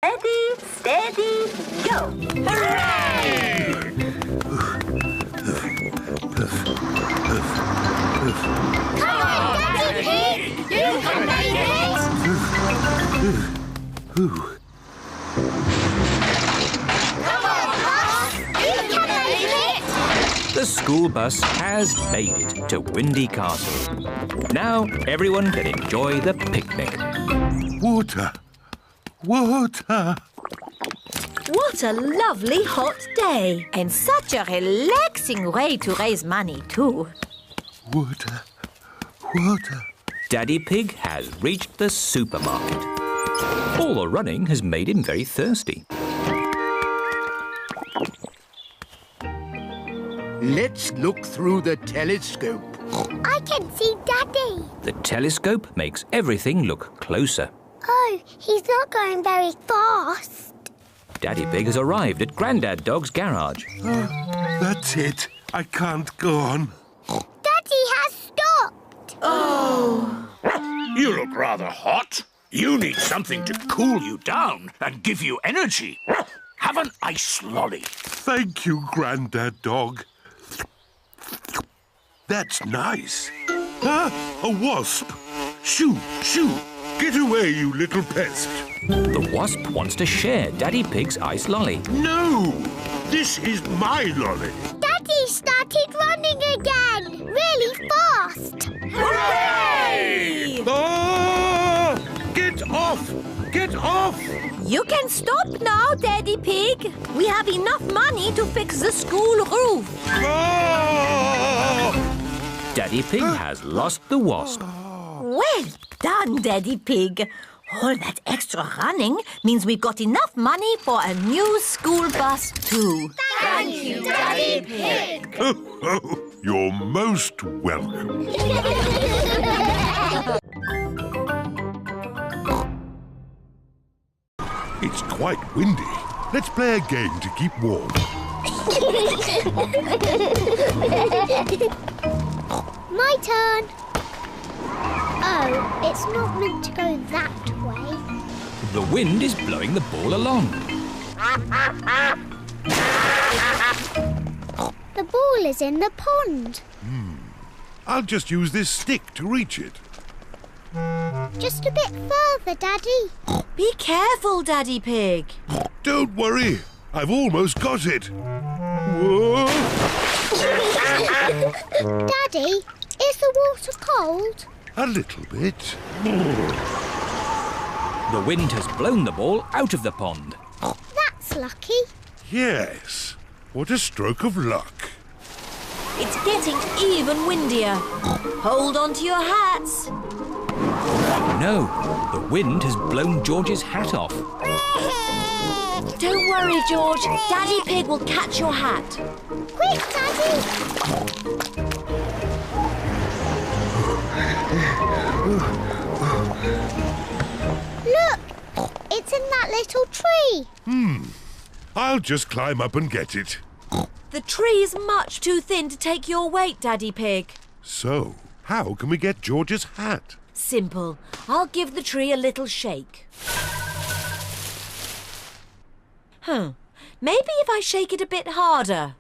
Ready, steady, go! Hooray! Come on, Daddy Pig! You can make it! Come on, Boss! You can make it! The school bus has made it to Windy Castle. Now everyone can enjoy the picnic. Water! Water! What a lovely hot day. And such a relaxing way to raise money, too. Water! Water! Daddy Pig has reached the supermarket. All the running has made him very thirsty. Let's look through the telescope. I can see Daddy. The telescope makes everything look closer. Oh, he's not going very fast. Daddy Pig has arrived at Grandad Dog's garage. That's it. I can't go on. Daddy has stopped. You look rather hot. You need something to cool you down and give you energy. Have an ice lolly. Thank you, Grandad Dog. That's nice. Ah, a wasp. Shoo, shoo. Get away, you little pest. The wasp wants to share Daddy Pig's ice lolly. No! This is my lolly. Daddy started running again, really fast. Hooray! Ah! Get off! Get off! You can stop now, Daddy Pig. We have enough money to fix the school roof. Ah! Daddy Pig has lost the wasp. Well done, Daddy Pig. All that extra running means we've got enough money for a new school bus, too. Thank you, Daddy Pig. You're most welcome. It's quite windy. Let's play a game to keep warm. My turn. Oh, it's not meant to go that way. The wind is blowing the ball along. The ball is in the pond. I'll just use this stick to reach it. Just a bit further, Daddy. Be careful, Daddy Pig. Don't worry. I've almost got it. Whoa! Daddy, is the water cold? A little bit. The wind has blown the ball out of the pond. That's lucky. Yes. What a stroke of luck. It's getting even windier. Hold on to your hats. No, the wind has blown George's hat off. Don't worry, George. Daddy Pig will catch your hat. Quick, Daddy. Look, it's in that little tree. I'll just climb up and get it. The tree's much too thin to take your weight, Daddy Pig. So, how can we get George's hat? Simple. I'll give the tree a little shake. Maybe if I shake it a bit harder.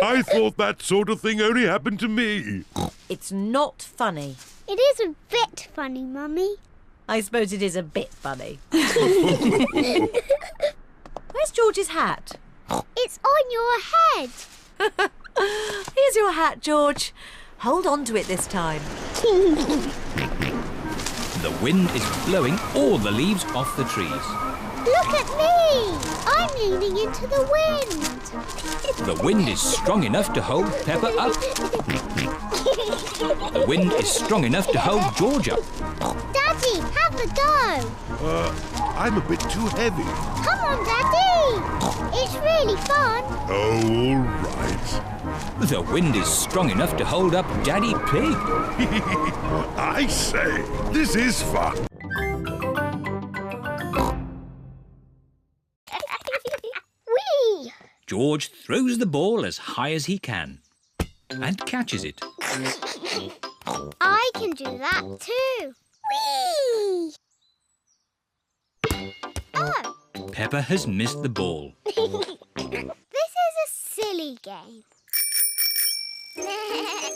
I thought that sort of thing only happened to me. It's not funny. It is a bit funny, Mummy. I suppose it is a bit funny. Where's George's hat? It's on your head. Here's your hat, George. Hold on to it this time. The wind is blowing all the leaves off the trees. Look at me. I'm leaning into the wind. The wind is strong enough to hold Peppa up. The wind is strong enough to hold George up. Daddy, have a go. I'm a bit too heavy. Come on, Daddy. It's really fun. Oh, all right. The wind is strong enough to hold up Daddy Pig. I say, this is fun. Whee! George throws the ball as high as he can and catches it. I can do that too. Whee! Oh, Peppa has missed the ball. this is a silly game.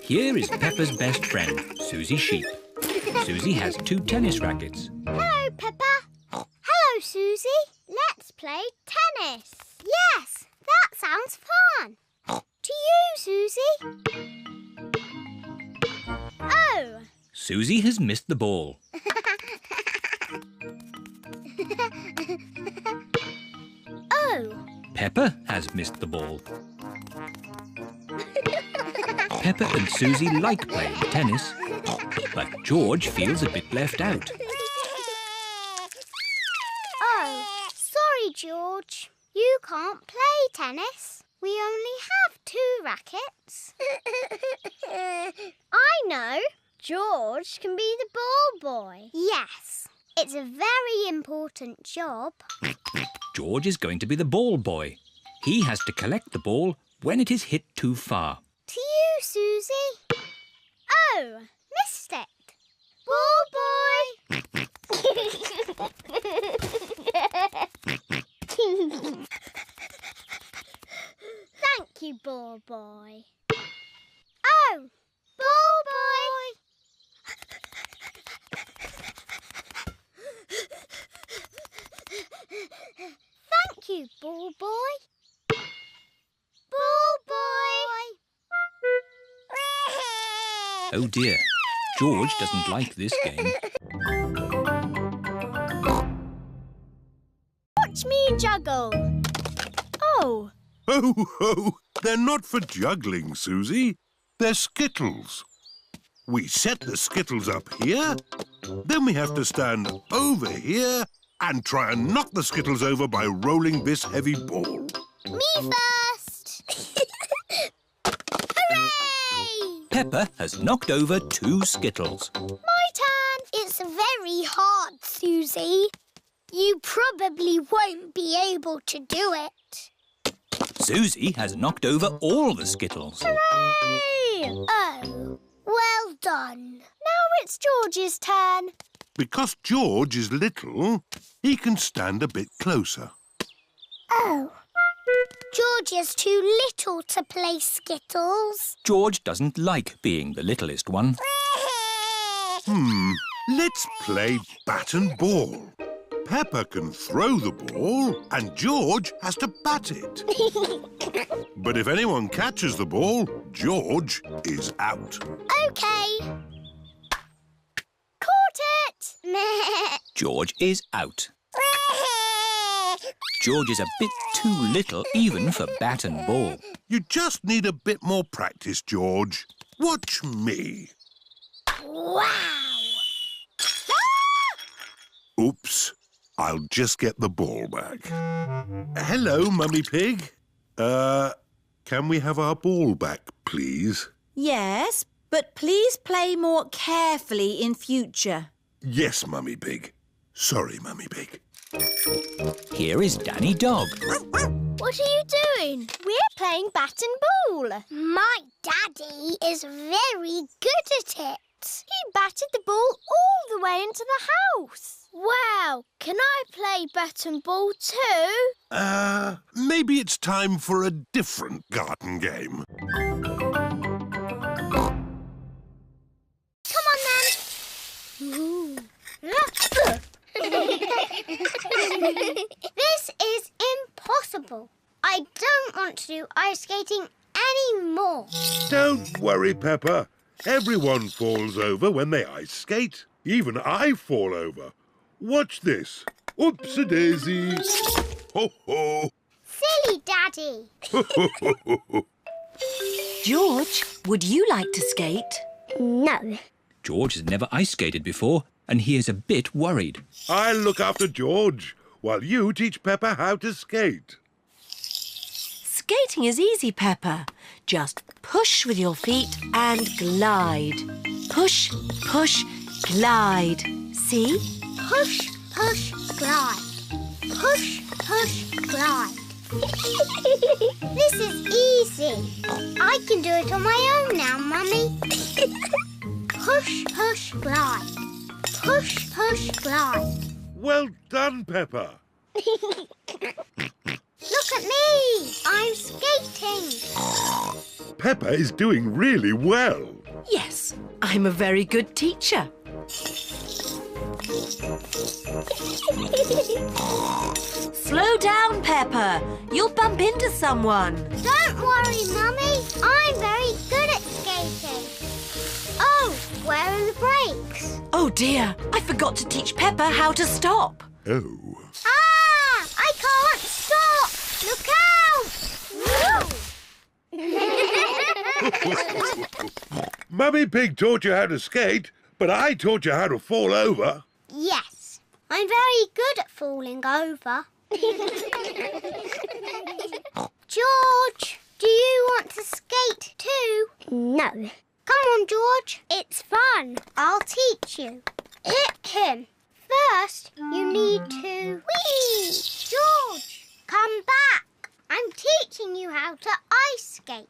Here is Peppa's best friend, Suzy Sheep. Suzy has 2 tennis rackets. Hello, Peppa. Hello, Suzy. Let's play tennis. Yes, that sounds fun. To you, Suzy. Oh. Suzy has missed the ball. Oh. Peppa has missed the ball. Peppa and Suzy like playing tennis, but George feels a bit left out. Oh, sorry, George. You can't play tennis. We only have 2 rackets. I know. George can be the ball boy. Yes, it's a very important job. George is going to be the ball boy. He has to collect the ball when it is hit too far. To you, Suzy. Oh, missed it. Ball boy. Thank you, ball boy. Oh, ball boy. Thank you, ball boy. Ball boy. Oh dear, George doesn't like this game. Watch me juggle. Oh. Ho, ho! They're not for juggling, Suzy. They're skittles. We set the skittles up here, then we have to stand over here and try and knock the skittles over by rolling this heavy ball. Me first. Hooray! Peppa has knocked over 2 skittles. My turn. It's very hard, Suzy. You probably won't be able to do it. Suzy has knocked over all the skittles. Hooray! Oh, well done. Now it's George's turn. Because George is little, he can stand a bit closer. Oh. George is too little to play skittles. George doesn't like being the littlest one. Let's play bat and ball. Peppa can throw the ball and George has to bat it. But if anyone catches the ball, George is out. OK. Caught it! George is out. George is a bit too little even for bat and ball. You just need a bit more practice, George. Watch me. Wow! Oops. I'll just get the ball back. Hello, Mummy Pig. Can we have our ball back, please? Yes, but please play more carefully in future. Yes, Mummy Pig. Sorry, Mummy Pig. Here is Danny Dog. What are you doing? We're playing bat and ball. My daddy is very good at it. He batted the ball all the way into the house. Wow, can I play bat and ball too? Maybe it's time for a different garden game. Come on then. This is impossible. I don't want to do ice skating anymore. Don't worry, Peppa. Everyone falls over when they ice skate. Even I fall over. Watch this. Oops-a-daisy. Ho-ho. Silly Daddy. George, would you like to skate? No. George has never ice skated before and he is a bit worried. I'll look after George while you teach Peppa how to skate. Skating is easy, Peppa. Just push with your feet and glide. Push, push, glide. See? Push, push, glide. Push, push, glide. This is easy. I can do it on my own now, Mummy. Push, push, glide. Push, push, glide. Well done, Peppa. Look at me! I'm skating. Peppa is doing really well. Yes, I'm a very good teacher. Slow down, Peppa. You'll bump into someone. Don't worry, Mummy. I'm very good at skating. Oh, where are the brakes? Oh dear, I forgot to teach Peppa how to stop. Oh. Ah! I can't stop! Look out! Mummy Pig taught you how to skate, but I taught you how to fall over. Yes, I'm very good at falling over. George, do you want to skate too? No. Come on, George. It's fun. I'll teach you. First, you need to... Whee! George, come back. I'm teaching you how to ice skate.